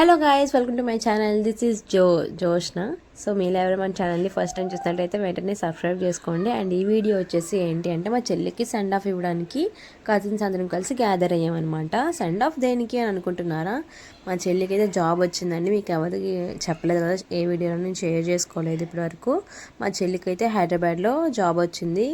Hello guys, welcome to my channel. This is Joshna. So మీరు ఎవరు మన ఛానల్ని ఫస్ట్ టైం చూసినట్టయితే వెంటనే సబ్స్క్రైబ్ చేసుకోండి. అండ్ ఈ వీడియో వచ్చేసి ఏంటి అంటే, మా చెల్లికి సెండ్ ఆఫ్ ఇవ్వడానికి కజిన్స్ అందరం కలిసి గ్యాదర్ అయ్యామన్నమాట. సెండ్ ఆఫ్ దేనికి అని అనుకుంటున్నారా? మా చెల్లికి అయితే జాబ్ వచ్చిందండి. మీకు ఎవరికి చెప్పలేదు కదా, ఏ వీడియోలో నేను షేర్ చేసుకోలేదు ఇప్పటివరకు. మా చెల్లికి అయితే హైదరాబాద్లో జాబ్ వచ్చింది.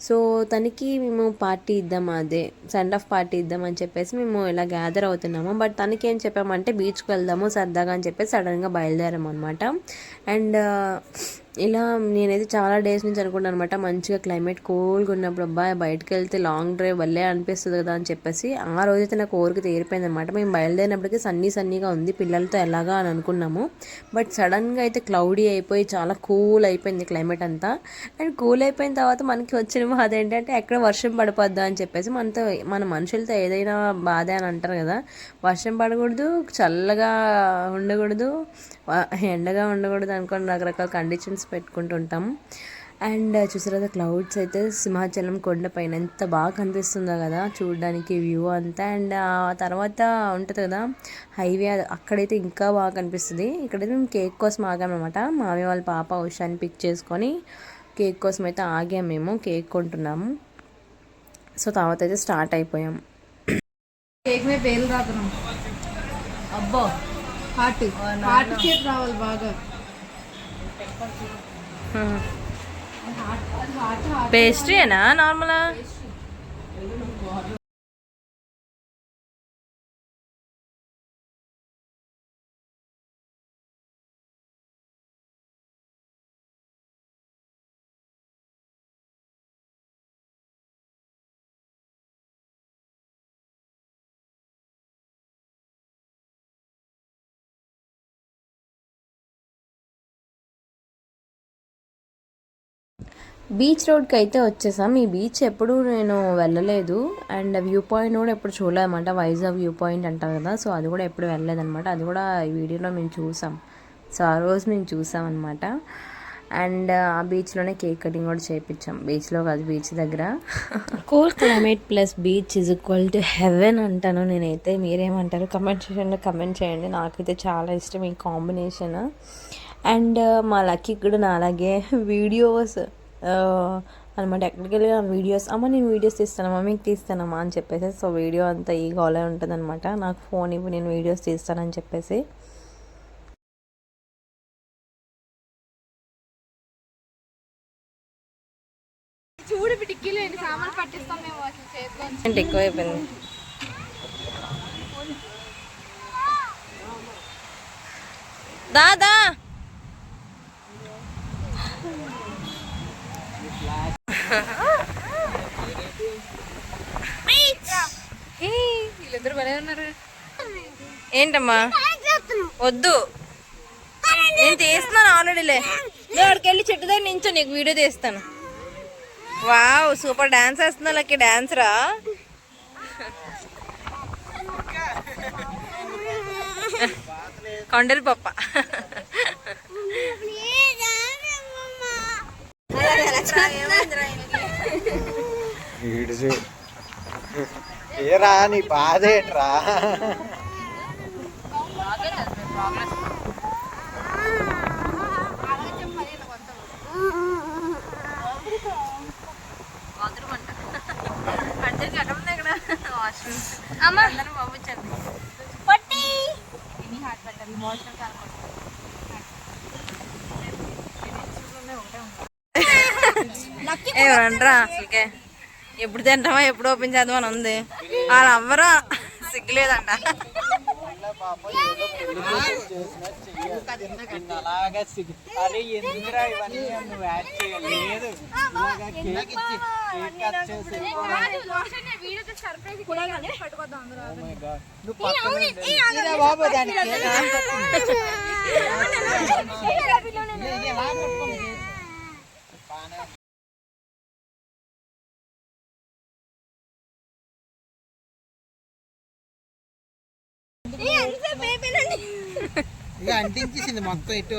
సో తనకి మేము పార్టీ ఇద్దాం, అదే సెండ్ ఆఫ్ పార్టీ ఇద్దామని చెప్పేసి మేము ఇలా గ్యాదర్ అవుతున్నాము. బట్ తనకి ఏం చెప్పామంటే బీచ్కి వెళ్దాము సరదాగా అని చెప్పేసి సడన్గా బయలుదేరాము అనమాట. అండ్ ఇలా నేనైతే చాలా డేస్ నుంచి అనుకుంటాను అనమాట, మంచిగా క్లైమేట్ కూల్గా ఉన్నప్పుడు అబ్బాయి బయటకు వెళ్తే లాంగ్ డ్రైవ్ వల్లే అనిపిస్తుంది కదా అని చెప్పేసి ఆ రోజైతే నాకు కోరిక తీరిపోయింది అనమాట. మేము బయలుదేరినప్పటికీ సన్నీగా ఉంది, పిల్లలతో ఎలాగా అని అనుకున్నాము. బట్ సడన్గా అయితే క్లౌడీ అయిపోయి చాలా కూల్ అయిపోయింది క్లైమేట్ అంతా. అండ్ కూల్ అయిపోయిన తర్వాత మనకి వచ్చిన బాధ ఏంటంటే ఎక్కడ వర్షం పడిపోద్దా అని చెప్పేసి, మన మనుషులతో ఏదైనా బాధ అని అంటారు కదా, వర్షం పడకూడదు, చల్లగా ఉండకూడదు, ఎండగా ఉండకూడదు అనుకోని రకరకాల కండిషన్స్ పెట్టుకుంటుంటాం. అండ్ చూసారా క్లౌడ్స్ అయితే సింహాచలం కొండ పైన ఎంత బాగా కనిపిస్తుందో కదా చూడడానికి వ్యూ అంతా. అండ్ ఆ తర్వాత ఉంటుంది కదా హైవే, అక్కడైతే ఇంకా బాగా కనిపిస్తుంది. ఇక్కడైతే మేము కేక్ కోసం ఆగామన్నమాట. మామయ్య వాళ్ళ పాప ఉషాని పిక్ చేసుకొని కేక్ కోసం అయితే ఆగాము, మేము కేక్ కొంటున్నాము. సో తర్వాత అయితే స్టార్ట్ అయిపోయాం. కేక్ మే పేర్లు రాతున్నాం. అబ్బో హార్ట్ షేప్ రావాలి బాగా. పేస్ట్రీనా నార్మలా? బీచ్ రోడ్కి అయితే వచ్చేసాం. ఈ బీచ్ ఎప్పుడు నేను వెళ్ళలేదు అండ్ వ్యూ పాయింట్ కూడా ఎప్పుడు చూడలేదన్నమాట. వైజాగ్ వ్యూ పాయింట్ అంటారు కదా, సో అది కూడా ఎప్పుడు వెళ్ళలేదన్నమాట. అది కూడా ఈ వీడియోలో మేము చూసాం. సో ఆ రోజు మేము చూసామన్నమాట. అండ్ ఆ బీచ్లోనే కేక్ కటింగ్ కూడా చేయించాం. బీచ్లో కాదు, బీచ్ దగ్గర. Cool climate plus beach is equal to heaven అంటాను నేనైతే. మీరేమంటారు కమెంట్ సెక్షన్లో కమెంట్ చేయండి. నాకైతే చాలా ఇష్టం ఈ కాంబినేషన్. అండ్ మా లక్కీ కూడా నా అలాగే వీడియోస్ అనమాట, ఎక్కడికి వెళ్ళి వీడియోస్, అమ్మ నేను వీడియోస్ తీస్తానమ్మా, మీకు తీస్తానమ్మా అని చెప్పేసి. సో వీడియో అంతా ఈ గోలే ఉంటుంది అనమాట. నాకు ఫోన్ ఇవ్వు నేను వీడియోస్ తీస్తానని చెప్పేసి. ఎక్కువైపోయింది. దాదా వీళ్ళందరూ బాగా ఉన్నారు. ఏంటమ్మా వద్దు, నేను తీస్తున్నాను ఆల్రెడీలే. అక్కడికి వెళ్ళి చెట్టు దగ్గర నించో, నీకు వీడియో తీస్తాను. వావ్ సూపర్ డాన్స్ వేస్తున్నా లక్కీ. డాన్సరా? కొండలి పప్ప. ఏరా నీ బాధేట్రా? ఏమంటారా అసలుకే? ఎప్పుడు తింటామా ఎప్పుడు ఓపెన్ చేద్దామని ఉంది. వాళ్ళు ఎవ్వరూ సిగ్గులేదంట. అంటించేసింది మొత్తం ఇటు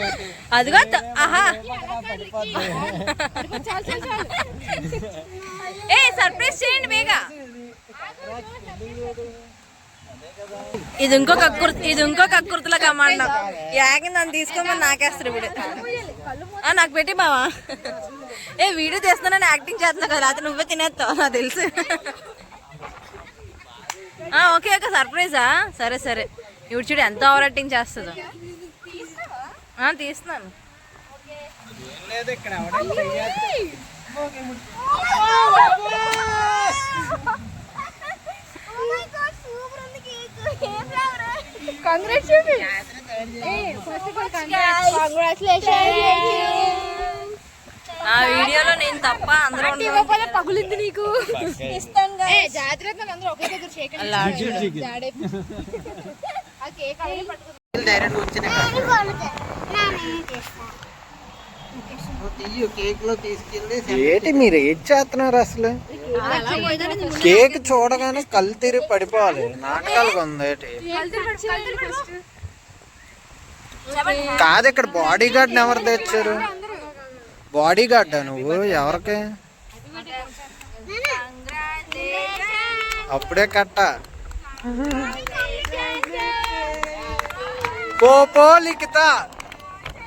అదిగో. ఆహా ఏ సర్ప్రైజ్ చేయండి బేగా. ఇది ఇంకో కక్కుర్తుల కమాండం యాగి నన్ను తీసుకోమని నాకేస్తారు ఇప్పుడు నాకు పెట్టి బావా వీడియో చేస్తున్నాను యాక్టింగ్ చేస్తున్నా కదా రాత్రి నువ్వే తినేస్తావు నాకు తెలుసు ఓకే ఓకే సర్ప్రైజా సరే సరే ఇప్పుడు చూడు ఎంత ఓవర్ యాక్టింగ్ చేస్తుందో తీస్తున్నాను ఆ వీడియోలో నేను తప్ప అందరూ పగులింది నీకు ఏంటి మీరు ఏం చేస్తున్నారు అసలు? కేక్ చూడగానే కళ్ళు తిరిగి పడిపోవాలి, నాటకాలుగా ఉంది ఏంటి? కాదు, ఇక్కడ బాడీ గార్డ్ ఎవరు తెచ్చారు? బాడీ గార్డా నువ్వు? ఎవరికి? అప్పుడే కట్ట పోపో లిఖితా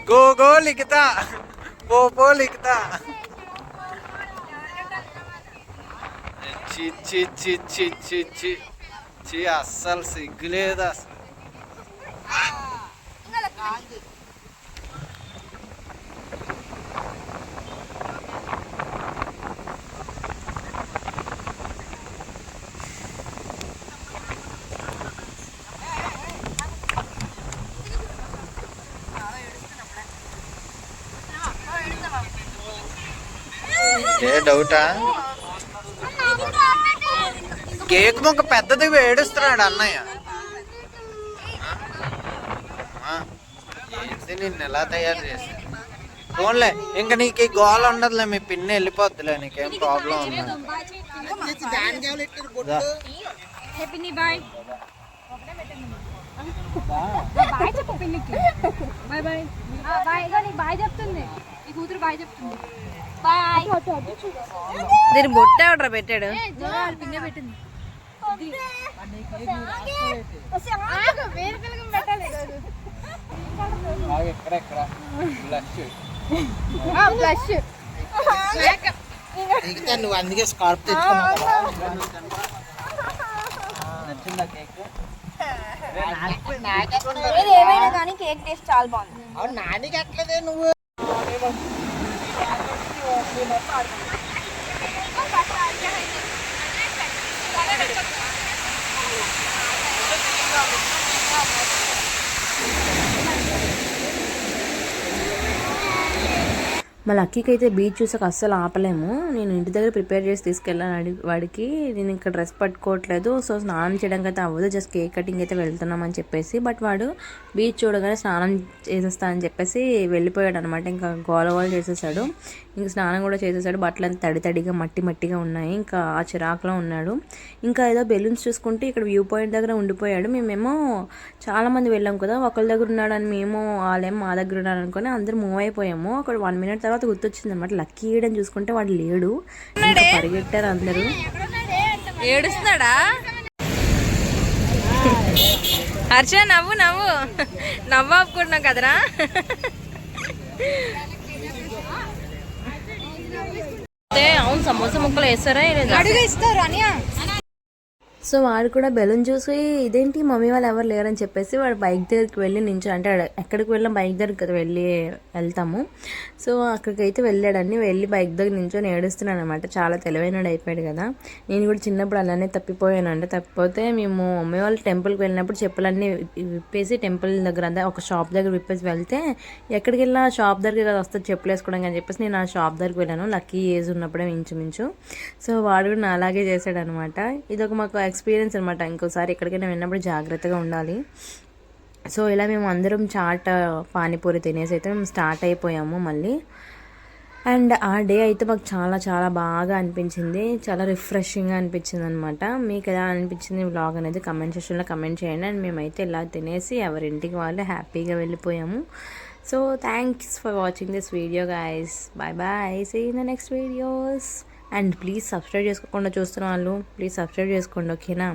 గో లిఖితా పోపో లిఖితా. చి చి చి చి చి చి చి అస్సలు సిగ్గులేదు అసలు. ఏ డౌటా? కేక్ మొక్క పెద్దది ఏడుస్తున్నాడు అన్నయ్య. ఏంటి నిన్ను ఎలా తయారు చేశాను? ఫోన్లే, ఇంకా నీకు ఈ గోల ఉండదులే, మీ పిన్ని వెళ్ళిపోద్దులే, నీకేం ప్రాబ్లం ఉంది? దీని బొట్ట ఎవడరా పెట్టాడు? నువ్వు అందుకే స్కార్ప్ తెచ్చుకున్నావు. నచ్చిందా కేక్? ఏమైనా కానీ కేక్ టేస్ట్ చాలా బాగుంది. అవును, నానికి అట్లేదే నువ్వు. మా లక్కీకి అయితే బీచ్ చూసాక అస్సలు ఆపలేము. నేను ఇంటి దగ్గర ప్రిపేర్ చేసి తీసుకెళ్ళాను వాడికి. నేను ఇక్కడ డ్రెస్ పట్టుకోవట్లేదు, సో స్నానం చేయడానికి అయితే అవ్వదు, జస్ట్ కేక్ కటింగ్ అయితే వెళ్తున్నామని చెప్పేసి. బట్ వాడు బీచ్ చూడగానే స్నానం చేసేస్తానని చెప్పేసి వెళ్ళిపోయాడు అనమాట. ఇంకా గోల చేసేసాడు, ఇంకా స్నానం కూడా చేసేసాడు. బట్టలు అంతా తడిగా మట్టిగా ఉన్నాయి. ఇంకా ఆ చిరాకులో ఉన్నాడు. ఇంకా ఏదో బెలూన్స్ చూసుకుంటే ఇక్కడ వ్యూ పాయింట్ దగ్గర ఉండిపోయాడు. మేమేమో చాలామంది వెళ్ళాం కదా, ఒకళ్ళ దగ్గర ఉన్నాడని మేము, వాళ్ళేమో మా దగ్గర ఉన్నాడు అనుకుని అందరూ మూవ్ అయిపోయాము. ఒక 1 minute తర్వాత గుర్తొచ్చింది అనమాట. లక్కీ ఏడని చూసుకుంటే వాడు లేడు. పరిగెట్టారు అందరూ. ఏడుస్తున్నాడా? హర్ష నవ్వు ఆపుకుంటున్నావు కదరా. అవును, సమోసా ముక్కలు వేస్తారా? ఇస్తారు అనియా. సో వాడు కూడా బెలూన్ చూసి ఇదేంటి మమ్మీ వాళ్ళు ఎవరు లేరని చెప్పేసి వాడు బైక్ దగ్గరికి వెళ్ళి నించో, అంటే ఎక్కడికి వెళ్ళాం బైక్ దగ్గరికి వెళ్తాము. సో అక్కడికి అయితే వెళ్ళాడని వెళ్ళి బైక్ దగ్గర నించొని ఏడుస్తున్నాడు అనమాట. చాలా తెలివైనడు అయిపోయాడు కదా. నేను కూడా చిన్నప్పుడు అలానే తప్పిపోయాను. తప్పిపోతే మేము మమ్మీ వాళ్ళు టెంపుల్కి వెళ్ళినప్పుడు చెప్పులన్నీ విప్పేసి టెంపుల్ దగ్గర అంతా ఒక షాప్ దగ్గర విప్పేసి వెళ్తే, ఎక్కడికి వెళ్ళినా షాప్ దగ్గర కదా వస్తుంది చెప్పులు వేసుకోవడానికి అని చెప్పేసి నేను ఆ షాప్ దగ్గరికి వెళ్ళాను. లక్కీ ఏజ్ ఉన్నప్పుడే ఇంచుమించు. సో వాడు కూడా నా అలాగే చేశాడు అనమాట. ఇదొక మాకు ఎక్స్పీరియన్స్ అనమాట. ఇంకోసారి ఎక్కడికైనా వెళ్ళినప్పుడు జాగ్రత్తగా ఉండాలి. సో ఇలా మేము అందరం చాట్ పానీపూరి తినేసి అయితే మేము స్టార్ట్ అయిపోయాము మళ్ళీ. అండ్ ఆ డే అయితే మాకు చాలా బాగా అనిపించింది, చాలా రిఫ్రెషింగ్గా అనిపించింది అనమాట. మీకు ఎలా అనిపించింది వ్లాగ్ అనేది కమెంట్ సెక్షన్లో కమెంట్ చేయండి. అండ్ మేమైతే ఇలా తినేసి ఎవరింటికి వాళ్ళు హ్యాపీగా వెళ్ళిపోయాము. So thanks for watching this video guys. Bye, see you in the next videos. And please subscribe చేసుకోకుండా చూస్తున్న వాళ్ళు ప్లీజ్ సబ్స్క్రైబ్ చేసుకోండి, ఓకేనా?